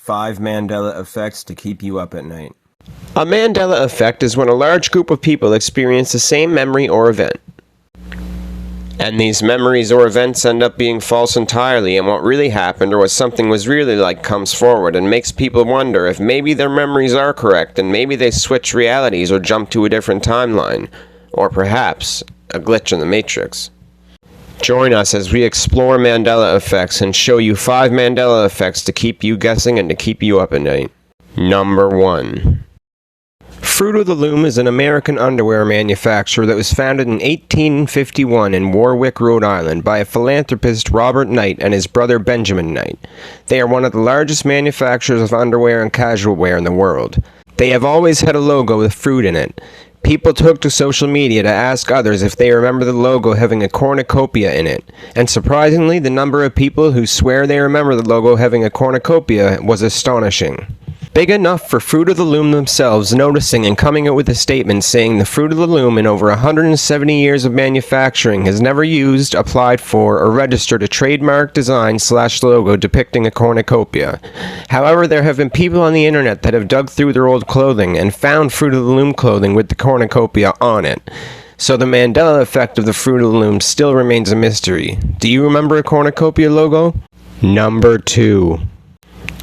5 Mandela Effects to keep you up at night. A Mandela Effect is when a large group of people experience the same memory or event. And these memories or events end up being false entirely, and what really happened or what something was really like comes forward and makes people wonder if maybe their memories are correct and maybe they switch realities or jump to a different timeline, or perhaps a glitch in the Matrix. Join us as we explore Mandela Effects and show you 5 Mandela Effects to keep you guessing and to keep you up at night. Number 1. Fruit of the Loom is an American underwear manufacturer that was founded in 1851 in Warwick, Rhode Island by a philanthropist Robert Knight and his brother Benjamin Knight. They are one of the largest manufacturers of underwear and casual wear in the world. They have always had a logo with fruit in it. People took to social media to ask others if they remember the logo having a cornucopia in it, and surprisingly, the number of people who swear they remember the logo having a cornucopia was astonishing. Big enough for Fruit of the Loom themselves noticing and coming out with a statement saying the Fruit of the Loom in over 170 years of manufacturing has never used, applied for, or registered a trademark design/logo depicting a cornucopia. However, there have been people on the internet that have dug through their old clothing and found Fruit of the Loom clothing with the cornucopia on it. So the Mandela Effect of the Fruit of the Loom still remains a mystery. Do you remember a cornucopia logo? Number 2.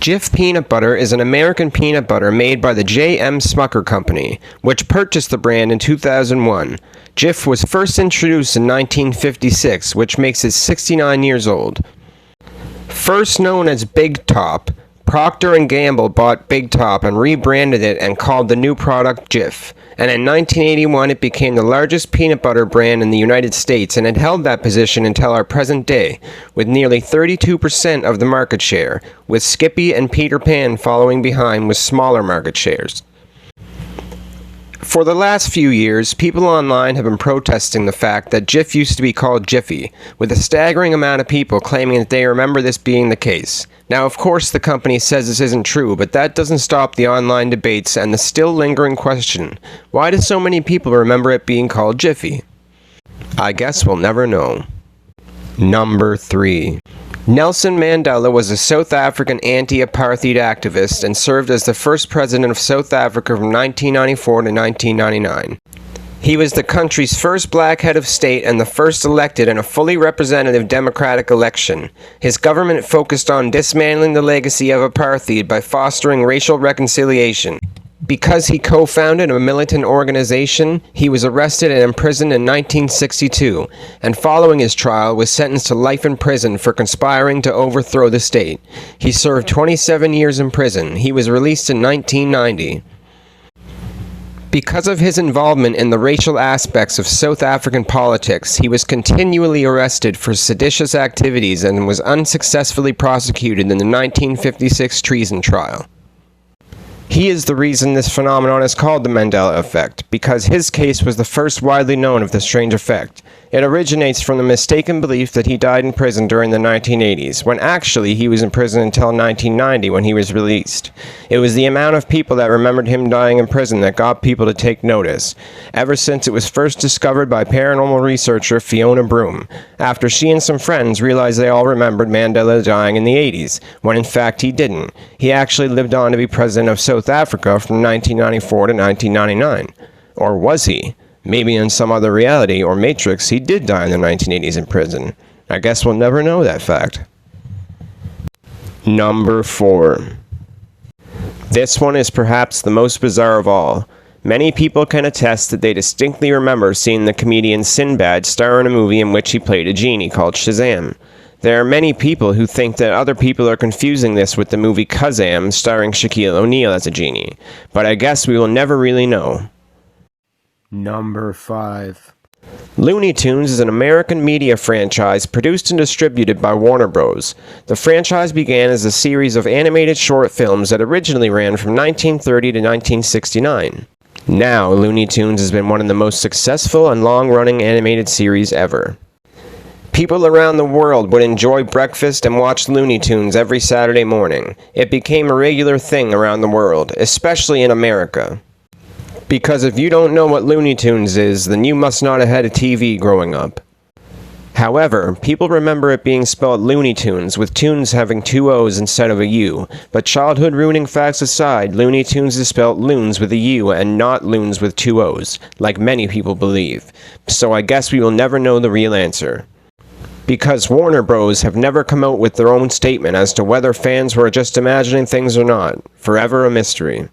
Jif peanut butter is an American peanut butter made by the J.M. Smucker Company, which purchased the brand in 2001. Jif was first introduced in 1956, which makes it 69 years old. First known as Big Top, Procter & Gamble bought Big Top and rebranded it and called the new product Jif. And in 1981 it became the largest peanut butter brand in the United States and it held that position until our present day, with nearly 32% of the market share, with Skippy and Peter Pan following behind with smaller market shares. For the last few years, people online have been protesting the fact that Jif used to be called Jiffy, with a staggering amount of people claiming that they remember this being the case. Now, of course, the company says this isn't true, but that doesn't stop the online debates and the still lingering question, why do so many people remember it being called Jiffy? I guess we'll never know. Number 3. Nelson Mandela was a South African anti-apartheid activist and served as the first president of South Africa from 1994 to 1999. He was the country's first black head of state and the first elected in a fully representative democratic election. His government focused on dismantling the legacy of apartheid by fostering racial reconciliation. Because he co-founded a militant organization, he was arrested and imprisoned in 1962, and following his trial was sentenced to life in prison for conspiring to overthrow the state. He served 27 years in prison. He was released in 1990. Because of his involvement in the racial aspects of South African politics, he was continually arrested for seditious activities and was unsuccessfully prosecuted in the 1956 treason trial. He is the reason this phenomenon is called the Mandela Effect, because his case was the first widely known of the strange effect. It originates from the mistaken belief that he died in prison during the 1980s, when actually he was in prison until 1990 when he was released. It was the amount of people that remembered him dying in prison that got people to take notice, ever since it was first discovered by paranormal researcher Fiona Broom, after she and some friends realized they all remembered Mandela dying in the 80s, when in fact he didn't. He actually lived on to be president of South Africa from 1994 to 1999. Or was he? Maybe in some other reality or matrix he did die in the 1980s in prison. I guess we'll never know that fact. Number 4. This one is perhaps the most bizarre of all. Many people can attest that they distinctly remember seeing the comedian Sinbad star in a movie in which he played a genie called Shazam. There are many people who think that other people are confusing this with the movie Kazam starring Shaquille O'Neal as a genie, but I guess we will never really know. Number 5. Looney Tunes is an American media franchise produced and distributed by Warner Bros. The franchise began as a series of animated short films that originally ran from 1930 to 1969. Now, Looney Tunes has been one of the most successful and long-running animated series ever. People around the world would enjoy breakfast and watch Looney Tunes every Saturday morning. It became a regular thing around the world, especially in America. Because if you don't know what Looney Tunes is, then you must not have had a TV growing up. However, people remember it being spelled Looney Tunes, with tunes having two O's instead of a U. But childhood ruining facts aside, Looney Tunes is spelled loons with a U and not loons with two O's, like many people believe. So I guess we will never know the real answer. Because Warner Bros. Have never come out with their own statement as to whether fans were just imagining things or not. Forever a mystery.